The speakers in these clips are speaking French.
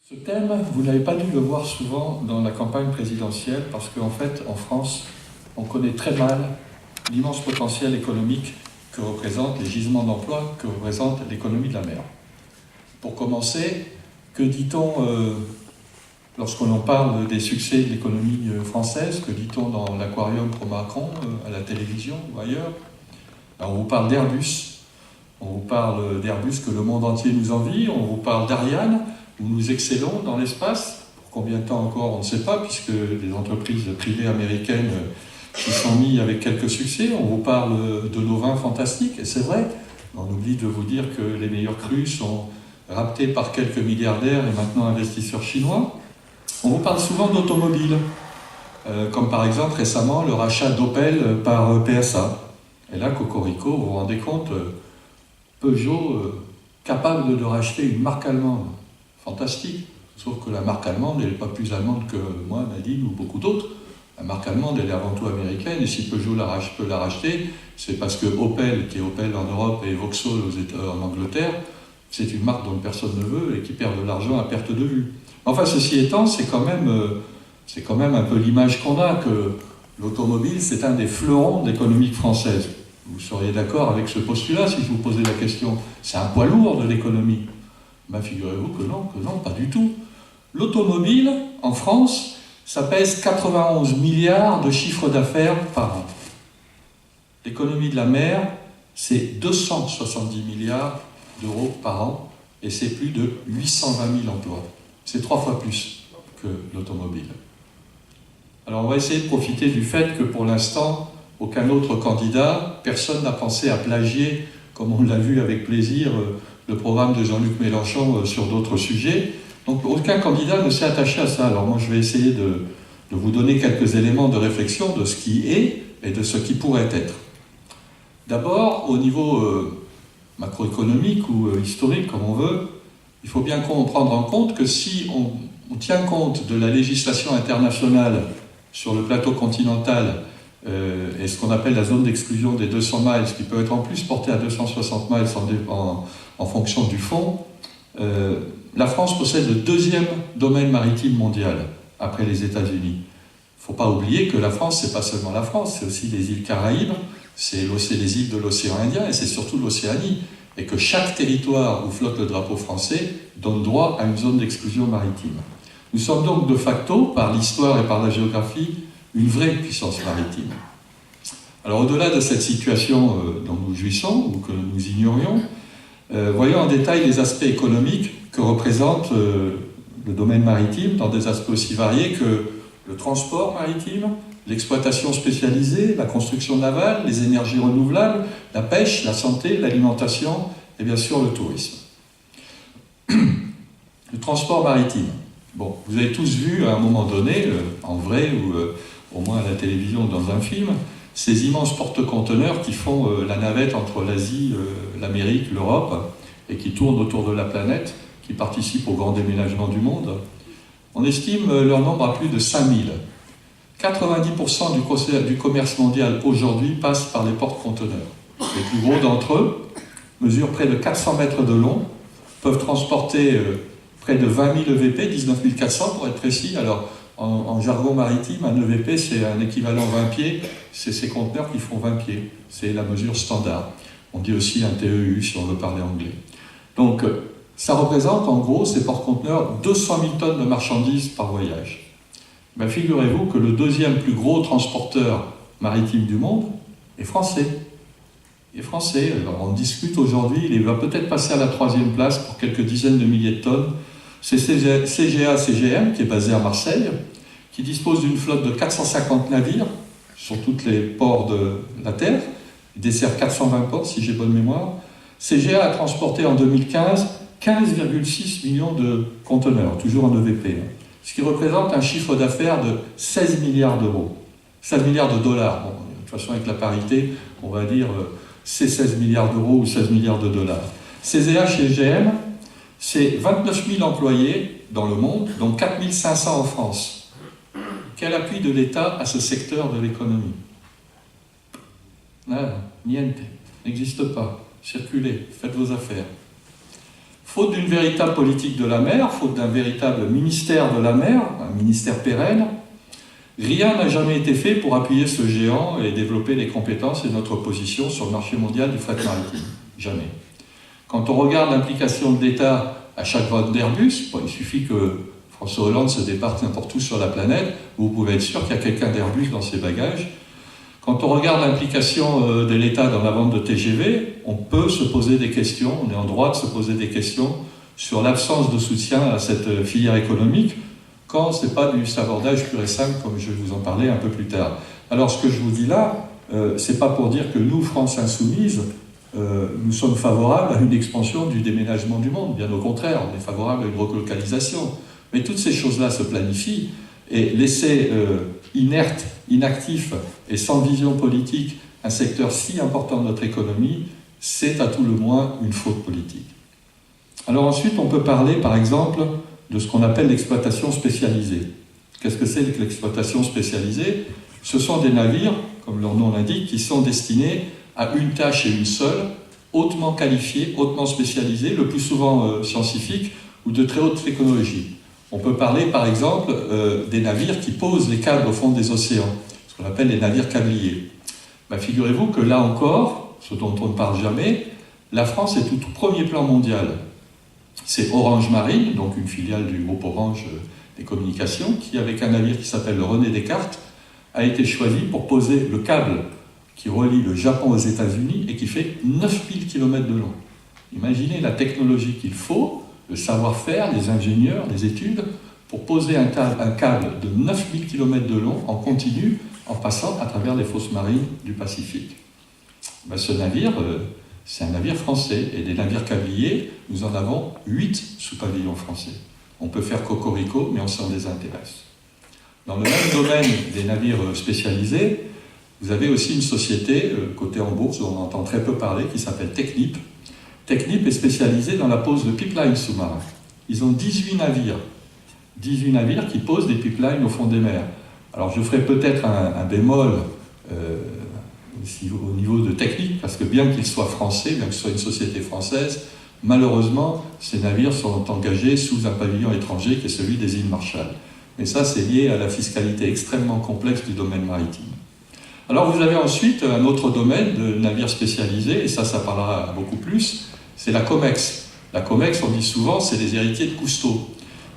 Ce thème, vous n'avez pas dû le voir souvent dans la campagne présidentielle parce qu'en fait, en France, on connaît très mal l'immense potentiel économique que représentent les gisements d'emploi, que représente l'économie de la mer. Pour commencer, que dit-on lorsqu'on parle des succès de l'économie française? Que dit-on dans l'aquarium pro Macron, à la télévision ou ailleurs? On vous parle d'Airbus. On vous parle d'Airbus que le monde entier nous envie. On vous parle d'Ariane, où nous excellons dans l'espace. Pour combien de temps encore, on ne sait pas, puisque les entreprises privées américaines s'y sont mis avec quelques succès. On vous parle de nos vins fantastiques, et c'est vrai. On oublie de vous dire que les meilleurs crus sont raptés par quelques milliardaires et maintenant investisseurs chinois. On vous parle souvent d'automobiles, comme par exemple récemment le rachat d'Opel par PSA. Et là, Cocorico, vous vous rendez compte, Peugeot capable de racheter une marque allemande. Fantastique. Sauf que la marque allemande, elle n'est pas plus allemande que moi, Nadine, ou beaucoup d'autres. La marque allemande, elle est avant tout américaine, et si Peugeot peut la racheter, c'est parce que Opel, qui est Opel en Europe, et Vauxhall en Angleterre, c'est une marque dont personne ne veut et qui perd de l'argent à perte de vue. Enfin, ceci étant, c'est quand même un peu l'image qu'on a, que l'automobile, c'est un des fleurons de l'économie française. Vous seriez d'accord avec ce postulat si je vous posais la question. C'est un poids lourd de l'économie. Ben, figurez-vous que non, pas du tout. L'automobile, en France, ça pèse 91 milliards de chiffre d'affaires par an. L'économie de la mer, c'est 270 milliards d'euros par an, et c'est plus de 820 000 emplois. C'est 3 fois plus que l'automobile. Alors on va essayer de profiter du fait que pour l'instant, aucun autre candidat, personne n'a pensé à plagier, comme on l'a vu avec plaisir, le programme de Jean-Luc Mélenchon sur d'autres sujets. Donc aucun candidat ne s'est attaché à ça. Alors moi je vais essayer de vous donner quelques éléments de réflexion de ce qui est et de ce qui pourrait être. D'abord, au niveau macroéconomique ou historique, comme on veut, il faut bien prendre en compte que si on tient compte de la législation internationale sur le plateau continental et ce qu'on appelle la zone d'exclusion des 200 miles, qui peut être en plus porté à 260 miles en fonction du fond, la France possède le deuxième domaine maritime mondial, après les États-Unis. Il ne faut pas oublier que la France, ce n'est pas seulement la France, c'est aussi les îles Caraïbes, c'est les îles de l'océan Indien, et c'est surtout l'Océanie. Et que chaque territoire où flotte le drapeau français donne droit à une zone d'exclusion maritime. Nous sommes donc de facto, par l'histoire et par la géographie, une vraie puissance maritime. Alors au-delà de cette situation dont nous jouissons, ou que nous ignorions, voyons en détail les aspects économiques que représente le domaine maritime, dans des aspects aussi variés que le transport maritime, l'exploitation spécialisée, la construction navale, les énergies renouvelables, la pêche, la santé, l'alimentation et bien sûr le tourisme. Le transport maritime. Bon, vous avez tous vu à un moment donné, en vrai ou au moins à la télévision dans un film, ces immenses porte-conteneurs qui font la navette entre l'Asie, l'Amérique, l'Europe et qui tournent autour de la planète, qui participent au grand déménagement du monde. On estime leur nombre à plus de 5000. 90% du commerce mondial aujourd'hui passe par les porte-conteneurs. Les plus gros d'entre eux mesurent près de 400 mètres de long, peuvent transporter près de 20 000 EVP, 19 400 pour être précis. Alors, en jargon maritime, un EVP, c'est un équivalent 20 pieds, c'est ces conteneurs qui font 20 pieds. C'est la mesure standard. On dit aussi un TEU si on veut parler anglais. Donc, ça représente en gros, ces porte-conteneurs, 200 000 tonnes de marchandises par voyage. Ben, figurez-vous que le deuxième plus gros transporteur maritime du monde est français. Il est français. Alors on discute aujourd'hui, il va peut-être passer à la 3e place pour quelques dizaines de milliers de tonnes. C'est CGA-CGM, qui est basé à Marseille, qui dispose d'une flotte de 450 navires sur tous les ports de la Terre. Il dessert 420 ports, si j'ai bonne mémoire. CGA a transporté en 2015 15,6 millions de conteneurs, toujours en EVP. Ce qui représente un chiffre d'affaires de 16 milliards d'euros. 16 milliards de dollars. Bon, de toute façon, avec la parité, on va dire c'est 16 milliards d'euros ou 16 milliards de dollars. CGH et GM, c'est 29 000 employés dans le monde, dont 4 500 en France. Quel appui de l'État à ce secteur de l'économie? Nada, niente, n'existe pas. Circulez, faites vos affaires. Faute d'une véritable politique de la mer, faute d'un véritable ministère de la mer, un ministère pérenne, rien n'a jamais été fait pour appuyer ce géant et développer les compétences et notre position sur le marché mondial du fret maritime. Jamais. Quand on regarde l'implication de l'État à chaque vote d'Airbus, il suffit que François Hollande se départe n'importe où sur la planète, vous pouvez être sûr qu'il y a quelqu'un d'Airbus dans ses bagages. Quand on regarde l'implication de l'État dans la vente de TGV, on peut se poser des questions, on est en droit de se poser des questions sur l'absence de soutien à cette filière économique, quand ce n'est pas du sabordage pur et simple, comme je vais vous en parler un peu plus tard. Alors ce que je vous dis là, ce n'est pas pour dire que nous, France Insoumise, nous sommes favorables à une expansion du déménagement du monde. Bien au contraire, on est favorable à une relocalisation. Mais toutes ces choses-là se planifient, et laisser inerte, inactif et sans vision politique un secteur si important de notre économie, c'est à tout le moins une faute politique. Alors ensuite, on peut parler par exemple de ce qu'on appelle l'exploitation spécialisée. Qu'est-ce que c'est que l'exploitation spécialisée? Ce sont des navires, comme leur nom l'indique, qui sont destinés à une tâche et une seule, hautement qualifiés, hautement spécialisés, le plus souvent scientifiques ou de très haute technologie. On peut parler par exemple des navires qui posent les câbles au fond des océans, ce qu'on appelle les navires câbliers. Figurez-vous que là encore, ce dont on ne parle jamais, la France est au tout premier plan mondial. C'est Orange Marine, donc une filiale du groupe Orange des communications, qui avec un navire qui s'appelle le René Descartes, a été choisi pour poser le câble qui relie le Japon aux États-Unis et qui fait 9000 km de long. Imaginez la technologie qu'il faut, le savoir-faire, les ingénieurs, les études, pour poser un câble de 9000 km de long en continu, en passant à travers les fosses marines du Pacifique. Ce navire, c'est un navire français, et des navires câbliers, nous en avons 8 sous pavillon français. On peut faire cocorico, mais on s'en désintéresse. Dans le même domaine des navires spécialisés, vous avez aussi une société cotée en bourse, dont on entend très peu parler, qui s'appelle Technip. Technip est spécialisé dans la pose de pipelines sous-marins. Ils ont 18 navires qui posent des pipelines au fond des mers. Alors je ferai peut-être un bémol au niveau de Technip, parce que bien qu'ils soient français, bien que ce soit une société française, malheureusement, ces navires sont engagés sous un pavillon étranger qui est celui des îles Marshall. Mais ça, c'est lié à la fiscalité extrêmement complexe du domaine maritime. Alors vous avez ensuite un autre domaine de navires spécialisés, et ça parlera beaucoup plus, c'est la COMEX. La COMEX, on dit souvent, c'est les héritiers de Cousteau.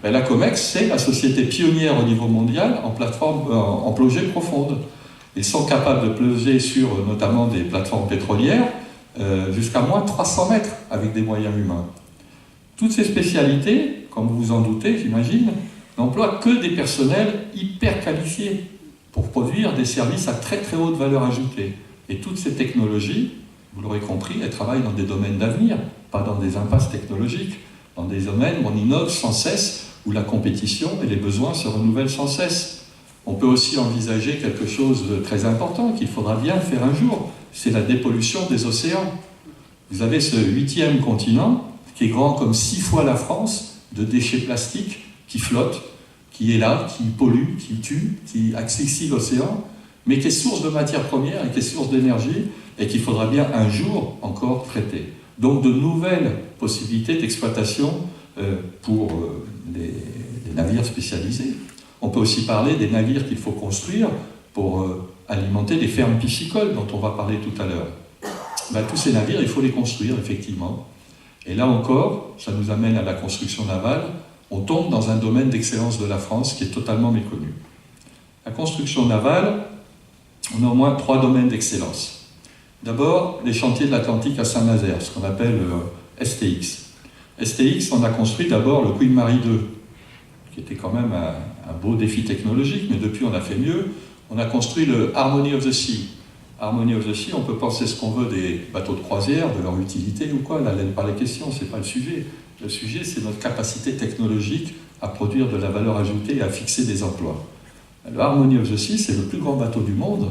La COMEX, c'est la société pionnière au niveau mondial en plateforme, en plongée profonde. Ils sont capables de plonger sur notamment des plateformes pétrolières jusqu'à moins 300 mètres avec des moyens humains. Toutes ces spécialités, comme vous vous en doutez, j'imagine, n'emploient que des personnels hyper qualifiés pour produire des services à très très haute valeur ajoutée. Et toutes ces technologies, vous l'aurez compris, elles travaillent dans des domaines d'avenir, pas dans des impasses technologiques, dans des domaines où on innove sans cesse, où la compétition et les besoins se renouvellent sans cesse. On peut aussi envisager quelque chose de très important qu'il faudra bien faire un jour, c'est la dépollution des océans. Vous avez ce 8e continent, qui est grand comme 6 fois la France, de déchets plastiques qui flottent, qui est là, qui pollue, qui tue, qui asphyxie l'océan, mais qui est source de matières premières et qui est source d'énergie, et qu'il faudra bien un jour encore traiter. Donc de nouvelles possibilités d'exploitation pour les navires spécialisés. On peut aussi parler des navires qu'il faut construire pour alimenter des fermes piscicoles dont on va parler tout à l'heure. Tous ces navires, il faut les construire, effectivement. Et là encore, ça nous amène à la construction navale. On tombe dans un domaine d'excellence de la France qui est totalement méconnu. La construction navale, on a au moins 3 domaines d'excellence. D'abord, les chantiers de l'Atlantique à Saint-Nazaire, ce qu'on appelle STX. STX, on a construit d'abord le Queen Mary 2, qui était quand même un beau défi technologique, mais depuis on a fait mieux. On a construit le Harmony of the Sea. Harmony of the Sea, on peut penser ce qu'on veut des bateaux de croisière, de leur utilité ou quoi, là, n'est pas la question, c'est pas le sujet. Le sujet, c'est notre capacité technologique à produire de la valeur ajoutée et à fixer des emplois. Le Harmony of the Sea, c'est le plus grand bateau du monde,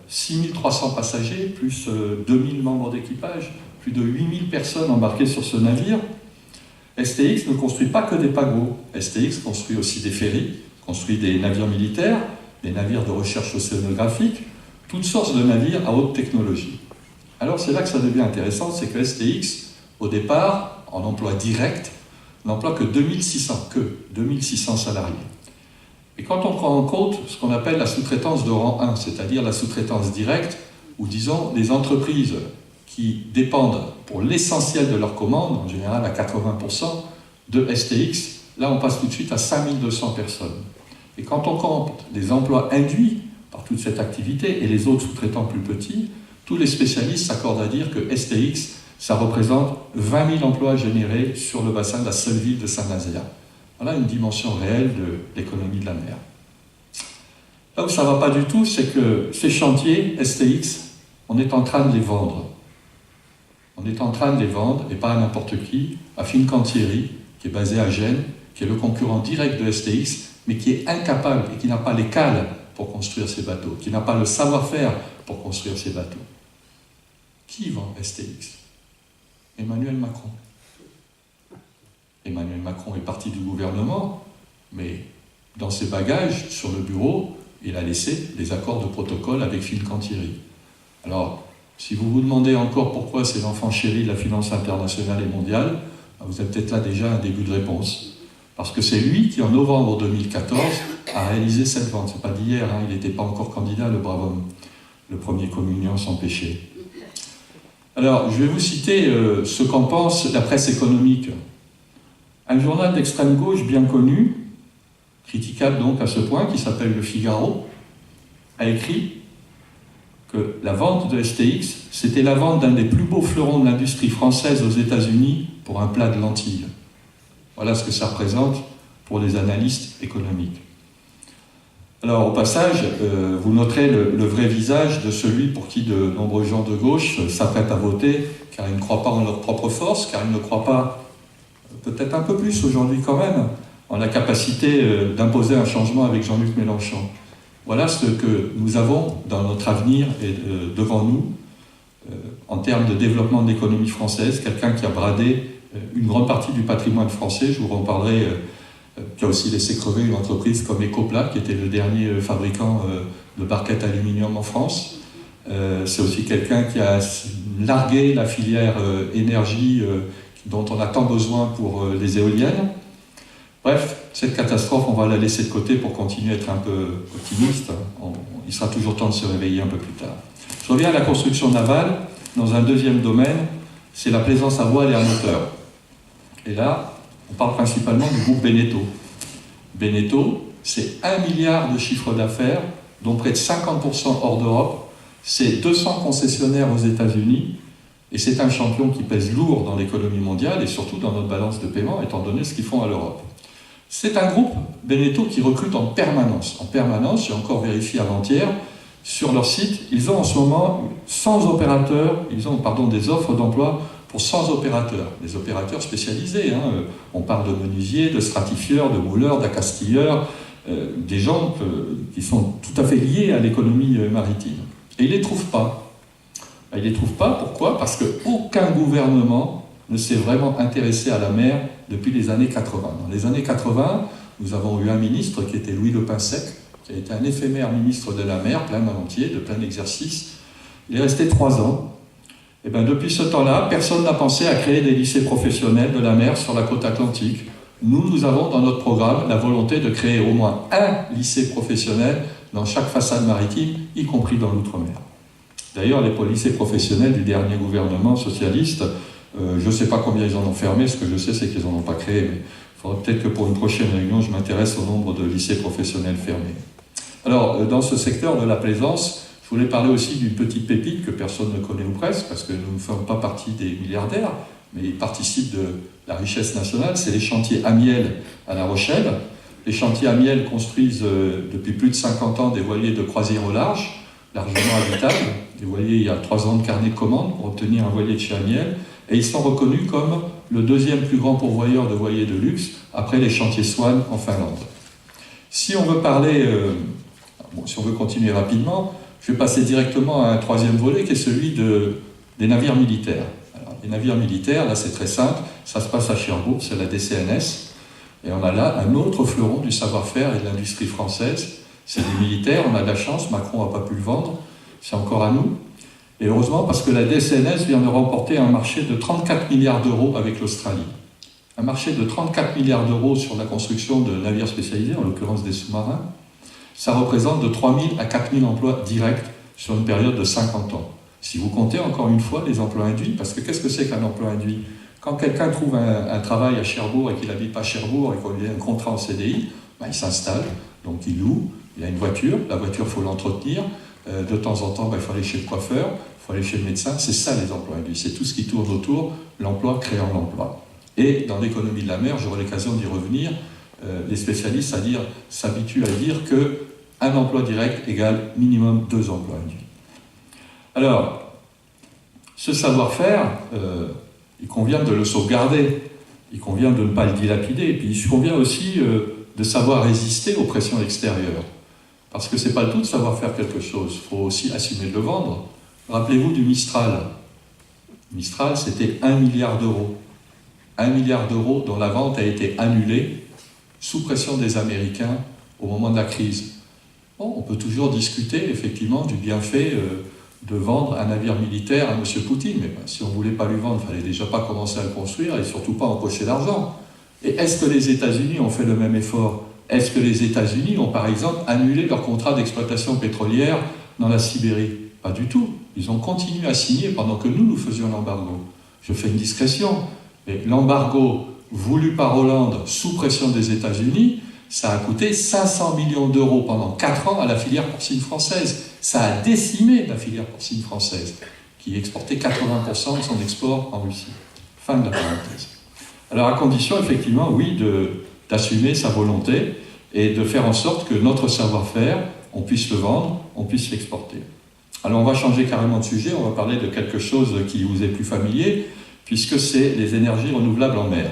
6300 passagers, plus 2000 membres d'équipage, plus de 8000 personnes embarquées sur ce navire. STX ne construit pas que des paquebots. STX construit aussi des ferries, construit des navires militaires, des navires de recherche océanographique, toutes sortes de navires à haute technologie. Alors c'est là que ça devient intéressant, c'est que STX, au départ, en emploi direct, n'emploie que 2600 salariés. Et quand on prend en compte ce qu'on appelle la sous-traitance de rang 1, c'est-à-dire la sous-traitance directe, ou disons des entreprises qui dépendent pour l'essentiel de leurs commandes, en général à 80%, de STX, là on passe tout de suite à 5200 personnes. Et quand on compte les emplois induits par toute cette activité et les autres sous-traitants plus petits, tous les spécialistes s'accordent à dire que STX, ça représente 20 000 emplois générés sur le bassin de la seule ville de Saint-Nazaire. Voilà une dimension réelle de l'économie de la mer. Là où ça ne va pas du tout, c'est que ces chantiers STX, on est en train de les vendre. On est en train de les vendre, et pas à n'importe qui, à Fincantieri, qui est basé à Gênes, qui est le concurrent direct de STX, mais qui est incapable et qui n'a pas les cales pour construire ces bateaux, qui n'a pas le savoir-faire pour construire ces bateaux. Qui vend STX? Emmanuel Macron. Emmanuel Macron est parti du gouvernement, mais dans ses bagages, sur le bureau, il a laissé des accords de protocole avec Fincantieri. Alors, si vous vous demandez encore pourquoi c'est l'enfant chéri de la finance internationale et mondiale, vous avez peut-être là déjà un début de réponse. Parce que c'est lui qui, en novembre 2014, a réalisé cette vente. C'est pas d'hier, hein, il n'était pas encore candidat, le brave homme. Le premier communiant sans péché. Alors, je vais vous citer ce qu'en pense la presse économique. Un journal d'extrême gauche bien connu, critiquable donc à ce point, qui s'appelle Le Figaro, a écrit que la vente de STX, c'était la vente d'un des plus beaux fleurons de l'industrie française aux États-Unis pour un plat de lentilles. Voilà ce que ça représente pour les analystes économiques. Alors, au passage, vous noterez le vrai visage de celui pour qui de nombreux gens de gauche s'apprêtent à voter, car ils ne croient pas en leur propre force, car ils ne croient pas, peut-être un peu plus aujourd'hui quand même, en la capacité d'imposer un changement avec Jean-Luc Mélenchon. Voilà ce que nous avons dans notre avenir et devant nous, en termes de développement de l'économie française, quelqu'un qui a bradé une grande partie du patrimoine français, je vous en parlerai, qui a aussi laissé crever une entreprise comme Ecoplat, qui était le dernier fabricant de barquettes aluminium en France. C'est aussi quelqu'un qui a largué la filière énergie dont on a tant besoin pour les éoliennes. Bref, cette catastrophe, on va la laisser de côté pour continuer à être un peu optimiste. Il sera toujours temps de se réveiller un peu plus tard. Je reviens à la construction navale. Dans un deuxième domaine, c'est la plaisance à voile et à moteur. Et là, on parle principalement du groupe Beneteau. Beneteau, c'est 1 milliard de chiffre d'affaires, dont près de 50% hors d'Europe. C'est 200 concessionnaires aux États-Unis. Et c'est un champion qui pèse lourd dans l'économie mondiale et surtout dans notre balance de paiement, étant donné ce qu'ils font à l'Europe. C'est un groupe, Beneteau, qui recrute en permanence. En permanence, j'ai encore vérifié avant-hier, sur leur site, ils ont en ce moment 100 opérateurs, des offres d'emploi pour 100 opérateurs, des opérateurs spécialisés. On parle de menuisiers, de stratifieurs, de mouleurs, d'accastilleurs, des gens qui sont tout à fait liés à l'économie maritime. Et ils ne les trouvent pas. Ils ne les trouvent pas, pourquoi? Parce qu'aucun gouvernement ne s'est vraiment intéressé à la mer depuis les années 80. Dans les années 80, nous avons eu un ministre qui était Louis Le Pinsec, qui a été un éphémère ministre de la mer, plein entier, de plein exercice. Il est resté 3 ans. Et bien, depuis ce temps-là, personne n'a pensé à créer des lycées professionnels de la mer sur la côte atlantique. Nous avons dans notre programme la volonté de créer au moins un lycée professionnel dans chaque façade maritime, y compris dans l'outre-mer. D'ailleurs, les lycées professionnels du dernier gouvernement socialiste, je ne sais pas combien ils en ont fermé, ce que je sais, c'est qu'ils n'en ont pas créé, mais il faudrait peut-être que pour une prochaine réunion, je m'intéresse au nombre de lycées professionnels fermés. Alors, dans ce secteur de la plaisance, je voulais parler aussi d'une petite pépite que personne ne connaît ou presque, parce que nous ne faisons pas partie des milliardaires, mais ils participent de la richesse nationale, c'est les chantiers Amiel à La Rochelle. Les chantiers Amiel construisent depuis plus de 50 ans des voiliers de croisière au large, largement habitables. Des voiliers, il y a 3 ans de carnet de commande pour obtenir un voilier de chez Amiel, et ils sont reconnus comme le 2e plus grand pourvoyeur de voiliers de luxe, après les chantiers Swan en Finlande. Si on veut parler, si on veut continuer rapidement, je vais passer directement à un 3e volet qui est celui des navires militaires. Alors, les navires militaires, là c'est très simple, ça se passe à Cherbourg, c'est la DCNS, et on a là un autre fleuron du savoir-faire et de l'industrie française. C'est des militaires, on a de la chance, Macron n'a pas pu le vendre, c'est encore à nous. Et heureusement, parce que la DSNS vient de remporter un marché de 34 milliards d'euros avec l'Australie. Un marché de 34 milliards d'euros sur la construction de navires spécialisés, en l'occurrence des sous-marins, ça représente de 3 000 à 4 000 emplois directs sur une période de 50 ans. Si vous comptez encore une fois les emplois induits, parce que qu'est-ce que c'est qu'un emploi induit? Quand quelqu'un trouve un travail à Cherbourg et qu'il n'habite pas Cherbourg et qu'on lui a un contrat en CDI, ben il s'installe, donc il loue, il a une voiture, la voiture il faut l'entretenir, de temps en temps ben, il faut aller chez le coiffeur, il faut aller chez le médecin, c'est ça les emplois induits, c'est tout ce qui tourne autour, l'emploi créant l'emploi. Et dans l'économie de la mer, j'aurai l'occasion d'y revenir, les spécialistes s'habituent à dire qu'un emploi direct égale minimum 2 emplois induits. Alors, ce savoir-faire, il convient de le sauvegarder, il convient de ne pas le dilapider, et puis il convient aussi de savoir résister aux pressions extérieures. Parce que ce n'est pas le tout de savoir faire quelque chose, il faut aussi assumer de le vendre. Rappelez-vous du Mistral. Mistral, c'était 1 milliard d'euros. 1 milliard d'euros dont la vente a été annulée sous pression des Américains au moment de la crise. Bon, on peut toujours discuter effectivement du bienfait de vendre un navire militaire à M. Poutine, mais ben, si on ne voulait pas lui vendre, il ne fallait déjà pas commencer à le construire et surtout pas empocher l'argent. Et est-ce que les États-Unis ont fait le même effort? Est-ce que les États-Unis ont par exemple annulé leur contrat d'exploitation pétrolière dans la Sibérie? Pas du tout. Ils ont continué à signer pendant que nous faisions l'embargo. Je fais une discrétion, mais l'embargo voulu par Hollande sous pression des États-Unis, ça a coûté 500 millions d'euros pendant 4 ans à la filière porcine française. Ça a décimé la filière porcine française, qui exportait 80% de son export en Russie. Fin de la parenthèse. Alors à condition, effectivement, oui, d'assumer sa volonté et de faire en sorte que notre savoir-faire, on puisse le vendre, on puisse l'exporter. Alors on va changer carrément de sujet, on va parler de quelque chose qui vous est plus familier, puisque c'est les énergies renouvelables en mer.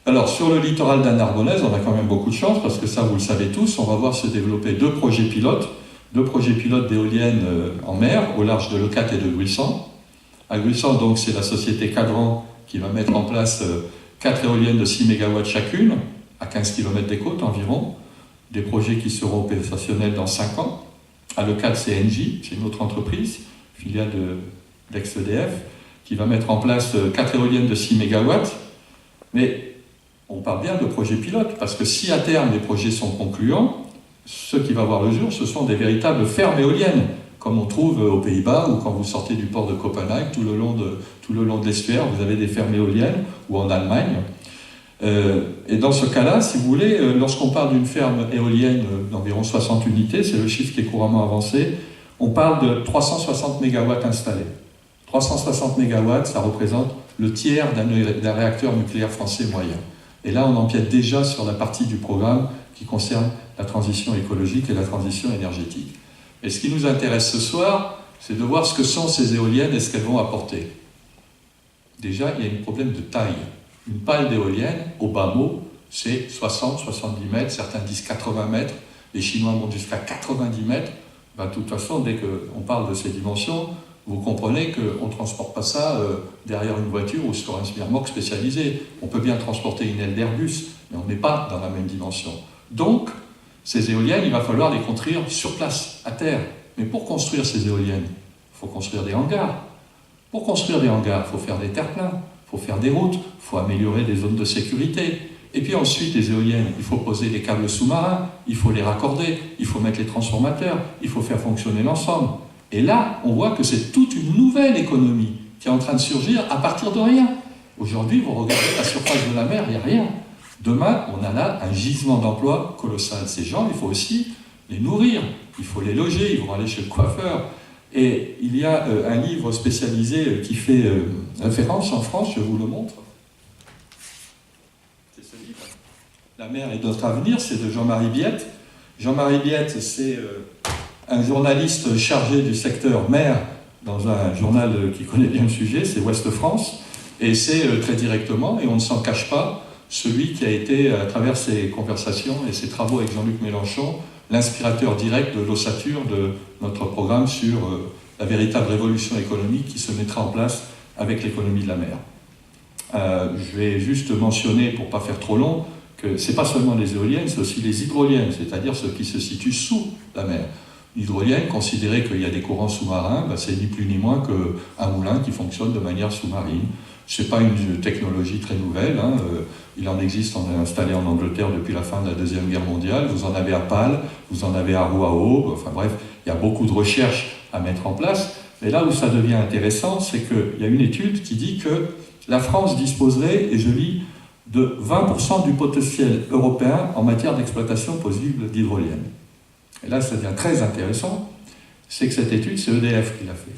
Alors, sur le littoral d'Anne-Narbonnaise, on a quand même beaucoup de chance, parce que ça, vous le savez tous, on va voir se développer 2 projets pilotes d'éoliennes en mer, au large de Leucate et de Gruissant. À Gruissant, donc, c'est la société Cadran qui va mettre en place 4 éoliennes de 6 MW chacune, à 15 km des côtes environ, des projets qui seront opérationnels dans 5 ans. À Leucate, c'est Engie, c'est une autre entreprise, filiale d'ex-EDF, qui va mettre en place 4 éoliennes de 6 MW, mais on parle bien de projets pilotes, parce que si à terme les projets sont concluants, ce qui va voir le jour, ce sont des véritables fermes éoliennes, comme on trouve aux Pays-Bas, ou quand vous sortez du port de Copenhague, tout le long de l'estuaire, vous avez des fermes éoliennes, ou en Allemagne. Et dans ce cas-là, si vous voulez, lorsqu'on parle d'une ferme éolienne d'environ 60 unités, c'est le chiffre qui est couramment avancé, on parle de 360 MW installés. 360 MW, ça représente le tiers d'un réacteur nucléaire français moyen. Et là, on empiète déjà sur la partie du programme qui concerne la transition écologique et la transition énergétique. Et ce qui nous intéresse ce soir, c'est de voir ce que sont ces éoliennes et ce qu'elles vont apporter. Déjà, il y a un problème de taille. Une pale d'éolienne, au bas mot, c'est 60-70 mètres, certains disent 80 mètres, les Chinois montent jusqu'à 90 mètres. Ben, de toute façon, dès qu'on parle de ces dimensions, vous comprenez qu'on ne transporte pas ça derrière une voiture ou sur un remorque spécialisé. On peut bien transporter une aile d'Airbus, mais on n'est pas dans la même dimension. Donc, ces éoliennes, il va falloir les construire sur place, à terre. Mais pour construire ces éoliennes, il faut construire des hangars. Pour construire des hangars, il faut faire des terre-pleins, il faut faire des routes, il faut améliorer les zones de sécurité. Et puis ensuite, les éoliennes, il faut poser des câbles sous-marins, il faut les raccorder, il faut mettre les transformateurs, il faut faire fonctionner l'ensemble. Et là, on voit que c'est toute une nouvelle économie qui est en train de surgir à partir de rien. Aujourd'hui, vous regardez la surface de la mer, il n'y a rien. Demain, on a là un gisement d'emploi colossal. Ces gens, il faut aussi les nourrir, il faut les loger, ils vont aller chez le coiffeur. Et il y a un livre spécialisé qui fait référence en France, je vous le montre. C'est ce livre. La mer et notre avenir, c'est de Jean-Marie Biette. Jean-Marie Biette, c'est un journaliste chargé du secteur mer dans un journal qui connaît bien le sujet, c'est Ouest France, et c'est très directement, et on ne s'en cache pas, celui qui a été, à travers ses conversations et ses travaux avec Jean-Luc Mélenchon, l'inspirateur direct de l'ossature de notre programme sur la véritable révolution économique qui se mettra en place avec l'économie de la mer. Je vais juste mentionner, pour ne pas faire trop long, que ce n'est pas seulement les éoliennes, c'est aussi les hydroliennes, c'est-à-dire ceux qui se situent sous la mer. L'hydrolienne, considérer qu'il y a des courants sous-marins, c'est ni plus ni moins qu'un moulin qui fonctionne de manière sous-marine. Ce n'est pas une technologie très nouvelle, il en existe, on est installé en Angleterre depuis la fin de la Deuxième Guerre mondiale, vous en avez à Pâles, vous en avez à Rouault, enfin bref, il y a beaucoup de recherches à mettre en place. Mais là où ça devient intéressant, c'est qu'il y a une étude qui dit que la France disposerait, et je lis, de 20% du potentiel européen en matière d'exploitation possible d'hydrolienne. Et là, ça devient très intéressant, c'est que cette étude, c'est EDF qui l'a fait.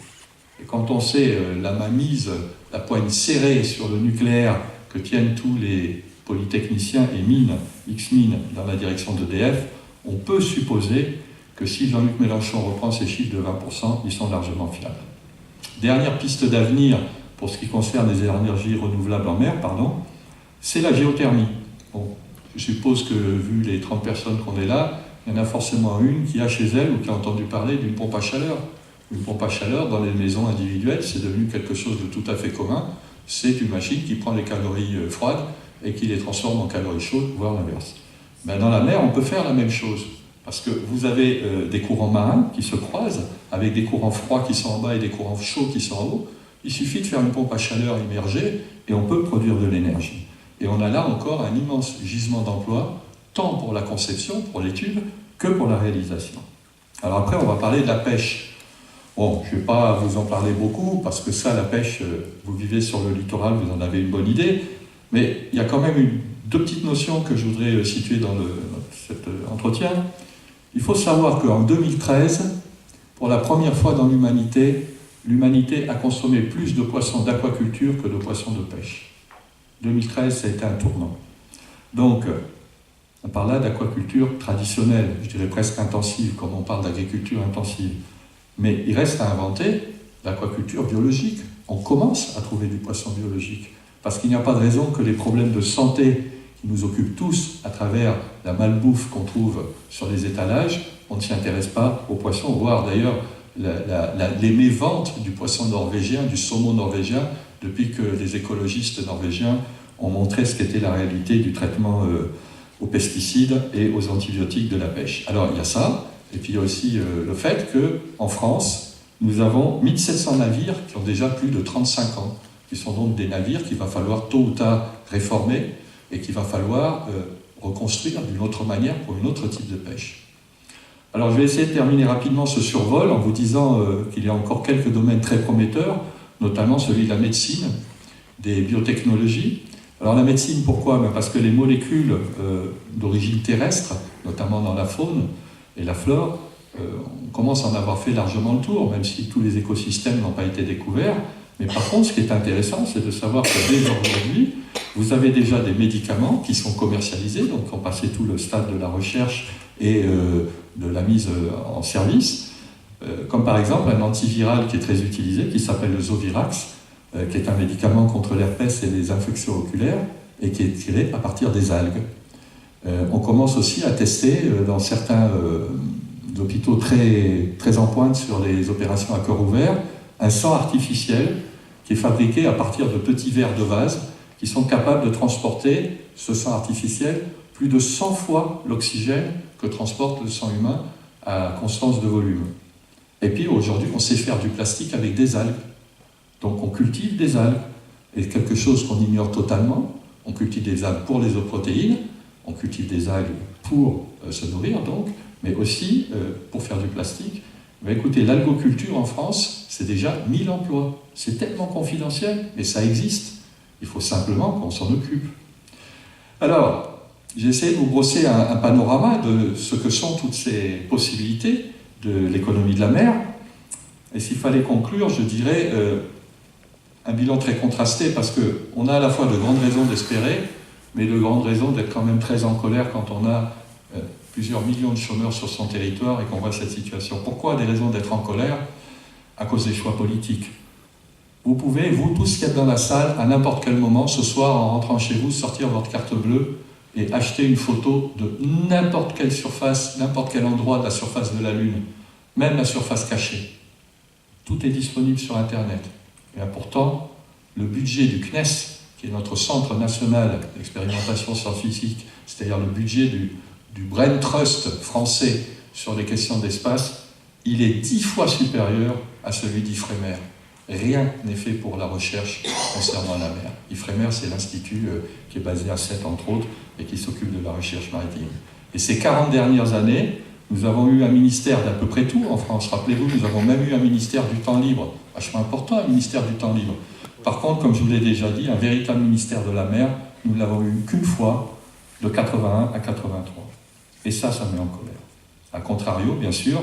Et quand on sait la mainmise, la poigne serrée sur le nucléaire que tiennent tous les polytechniciens et mines, X-Mines, dans la direction d'EDF, on peut supposer que si Jean-Luc Mélenchon reprend ces chiffres de 20%, ils sont largement fiables. Dernière piste d'avenir pour ce qui concerne les énergies renouvelables en mer, c'est la géothermie. Bon, je suppose que, vu les 30 personnes qu'on est là, il y en a forcément une qui a chez elle ou qui a entendu parler d'une pompe à chaleur. Une pompe à chaleur, dans les maisons individuelles, c'est devenu quelque chose de tout à fait commun. C'est une machine qui prend les calories froides et qui les transforme en calories chaudes, voire l'inverse. Dans la mer, on peut faire la même chose. Parce que vous avez des courants marins qui se croisent, avec des courants froids qui sont en bas et des courants chauds qui sont en haut. Il suffit de faire une pompe à chaleur immergée et on peut produire de l'énergie. Et on a là encore un immense gisement d'emploi, tant pour la conception, pour l'étude, que pour la réalisation. Alors après, on va parler de la pêche. Bon, je ne vais pas vous en parler beaucoup, parce que ça, la pêche, vous vivez sur le littoral, vous en avez une bonne idée, mais il y a quand même deux petites notions que je voudrais situer dans cet entretien. Il faut savoir qu'en 2013, pour la première fois dans l'humanité a consommé plus de poissons d'aquaculture que de poissons de pêche. 2013, ça a été un tournant. Donc, on parle là d'aquaculture traditionnelle, je dirais presque intensive, comme on parle d'agriculture intensive. Mais il reste à inventer l'aquaculture biologique. On commence à trouver du poisson biologique, parce qu'il n'y a pas de raison que les problèmes de santé qui nous occupent tous à travers la malbouffe qu'on trouve sur les étalages, on ne s'y intéresse pas aux poissons, voire d'ailleurs les méventes du poisson norvégien, du saumon norvégien, depuis que les écologistes norvégiens ont montré ce qu'était la réalité du traitement aux pesticides et aux antibiotiques de la pêche. Alors il y a ça, et puis il y a aussi le fait qu'en France, nous avons 1700 navires qui ont déjà plus de 35 ans, qui sont donc des navires qu'il va falloir tôt ou tard réformer et qu'il va falloir reconstruire d'une autre manière pour un autre type de pêche. Alors je vais essayer de terminer rapidement ce survol en vous disant qu'il y a encore quelques domaines très prometteurs, notamment celui de la médecine, des biotechnologies. Alors la médecine, pourquoi ? Parce que les molécules d'origine terrestre, notamment dans la faune et la flore, on commence à en avoir fait largement le tour, même si tous les écosystèmes n'ont pas été découverts. Mais par contre, ce qui est intéressant, c'est de savoir que dès aujourd'hui, vous avez déjà des médicaments qui sont commercialisés, donc qui ont passé tout le stade de la recherche et de la mise en service, comme par exemple un antiviral qui est très utilisé, qui s'appelle le Zovirax, qui est un médicament contre l'herpès et les infections oculaires, et qui est tiré à partir des algues. On commence aussi à tester dans certains hôpitaux très, très en pointe sur les opérations à cœur ouvert, un sang artificiel qui est fabriqué à partir de petits verres de vase qui sont capables de transporter ce sang artificiel plus de 100 fois l'oxygène que transporte le sang humain à constance de volume. Et puis aujourd'hui, on sait faire du plastique avec des algues. Donc on cultive des algues. Et quelque chose qu'on ignore totalement, on cultive des algues pour les protéines, on cultive des algues pour se nourrir donc, mais aussi pour faire du plastique. Mais écoutez, l'algoculture en France, c'est déjà 1000 emplois. C'est tellement confidentiel, mais ça existe. Il faut simplement qu'on s'en occupe. Alors, j'ai essayé de vous brosser un panorama de ce que sont toutes ces possibilités de l'économie de la mer. Et s'il fallait conclure, je dirais un bilan très contrasté, parce qu'on a à la fois de grandes raisons d'espérer, mais de grandes raisons d'être quand même très en colère quand on a plusieurs millions de chômeurs sur son territoire et qu'on voit cette situation. Pourquoi des raisons d'être en colère ? À cause des choix politiques. Vous pouvez, vous tous qui êtes dans la salle, à n'importe quel moment, ce soir, en rentrant chez vous, sortir votre carte bleue et acheter une photo de n'importe quelle surface, n'importe quel endroit de la surface de la Lune, même la surface cachée. Tout est disponible sur Internet. Et pourtant, le budget du CNES, qui est notre centre national d'expérimentation scientifique, c'est-à-dire le budget du Brain Trust français sur les questions d'espace, il est 10 fois supérieur à celui d'Ifremer. Rien n'est fait pour la recherche concernant la mer. Ifremer, c'est l'institut qui est basé à Sète, entre autres, et qui s'occupe de la recherche maritime. Et ces 40 dernières années, nous avons eu un ministère d'à peu près tout en France. Rappelez-vous, nous avons même eu un ministère du temps libre, vachement important, un ministère du temps libre. Par contre, comme je vous l'ai déjà dit, un véritable ministère de la mer, nous ne l'avons eu qu'une fois, de 81 à 83. Et ça met en colère. A contrario, bien sûr,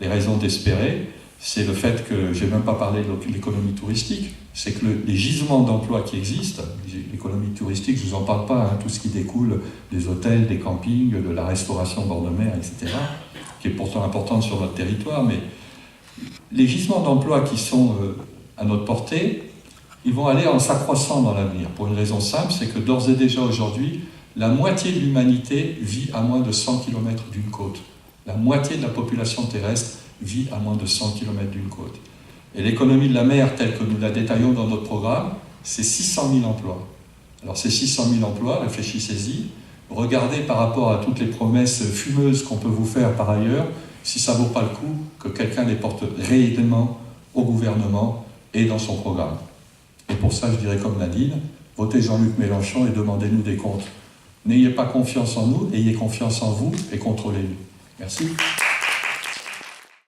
les raisons d'espérer, c'est le fait que, je n'ai même pas parlé de l'économie touristique, c'est que les gisements d'emplois qui existent, l'économie touristique, je ne vous en parle pas, hein, tout ce qui découle des hôtels, des campings, de la restauration bord de mer, etc., qui est pourtant importante sur notre territoire, mais les gisements d'emplois qui sont à notre portée, ils vont aller en s'accroissant dans l'avenir, pour une raison simple, c'est que d'ores et déjà aujourd'hui, la moitié de l'humanité vit à moins de 100 km d'une côte. La moitié de la population terrestre vit à moins de 100 km d'une côte. Et l'économie de la mer, telle que nous la détaillons dans notre programme, c'est 600 000 emplois. Alors ces 600 000 emplois, réfléchissez-y, regardez par rapport à toutes les promesses fumeuses qu'on peut vous faire par ailleurs, si ça ne vaut pas le coup que quelqu'un les porte réellement au gouvernement et dans son programme. Et pour ça, je dirais comme Nadine, votez Jean-Luc Mélenchon et demandez-nous des comptes. N'ayez pas confiance en nous, ayez confiance en vous et contrôlez-nous. Merci.